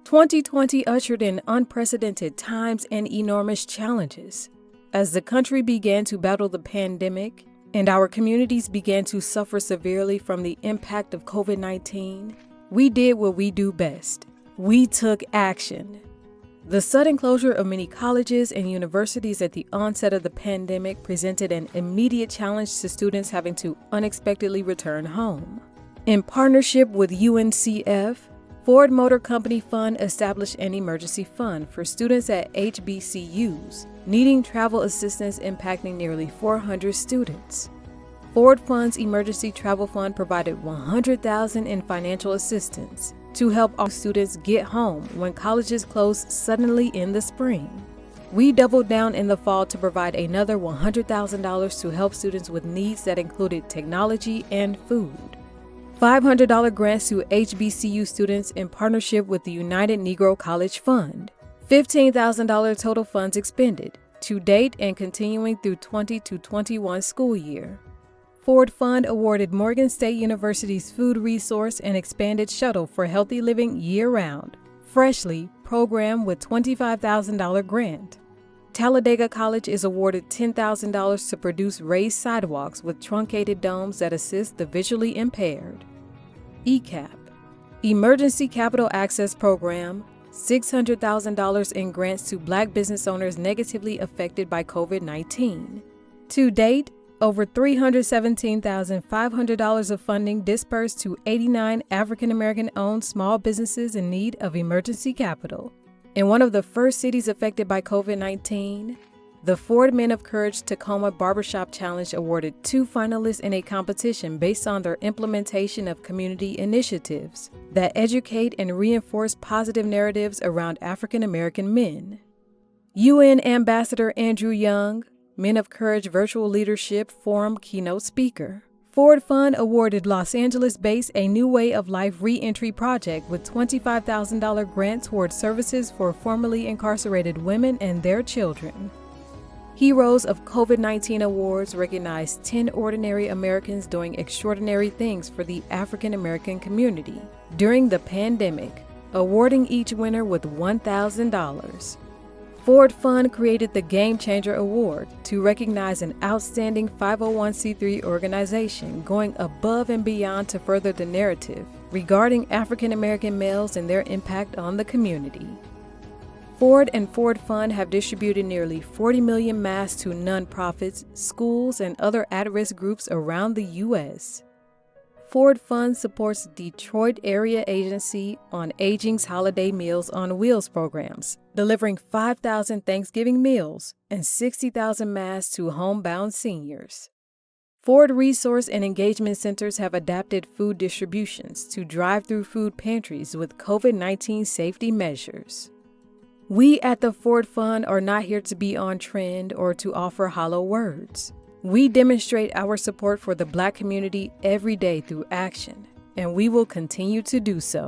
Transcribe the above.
2020 ushered in unprecedented times and enormous challenges. As the country began to battle the pandemic and our communities began to suffer severely from the impact of COVID-19, we did what we do best. We took action. The sudden closure of many colleges and universities at the onset of the pandemic presented an immediate challenge to students having to unexpectedly return home. In partnership with UNCF, Ford Motor Company Fund established an emergency fund for students at HBCUs needing travel assistance impacting nearly 400 students. Ford Fund's Emergency Travel Fund provided $100,000 in financial assistance to help our students get home when colleges closed suddenly in the spring. We doubled down in the fall to provide another $100,000 to help students with needs that included technology and food. $500 grants to HBCU students in partnership with the United Negro College Fund. $15,000 total funds expended to date and continuing through 2021 school year. Ford Fund awarded Morgan State University's Food Resource and Expanded Shuttle for Healthy Living Year-Round, Freshly program with $25,000 grant. Talladega College is awarded $10,000 to produce raised sidewalks with truncated domes that assist the visually impaired. ECAP, Emergency Capital Access Program, $600,000 in grants to Black business owners negatively affected by COVID-19. To date, over $317,500 of funding dispersed to 89 African American-owned small businesses in need of emergency capital. In one of the first cities affected by COVID-19, the Ford Men of Courage Tacoma Barbershop Challenge awarded 2 finalists in a competition based on their implementation of community initiatives that educate and reinforce positive narratives around African American men. UN Ambassador Andrew Young, Men of Courage Virtual Leadership Forum keynote speaker. Ford Fund awarded Los Angeles-based A New Way of Life Reentry Project with $25,000 grant towards services for formerly incarcerated women and their children. Heroes of COVID-19 Awards recognized 10 ordinary Americans doing extraordinary things for the African American community during the pandemic, awarding each winner with $1,000. Ford Fund created the Game Changer Award to recognize an outstanding 501c3 organization going above and beyond to further the narrative regarding African American males and their impact on the community. Ford and Ford Fund have distributed nearly 40 million masks to nonprofits, schools, and other at-risk groups around the U.S. Ford Fund supports Detroit Area Agency on Aging's Holiday Meals on Wheels programs, delivering 5,000 Thanksgiving meals and 60,000 masks to homebound seniors. Ford Resource and Engagement Centers have adapted food distributions to drive-through food pantries with COVID-19 safety measures. We at the Ford Fund are not here to be on trend or to offer hollow words. We demonstrate our support for the Black community every day through action, and we will continue to do so.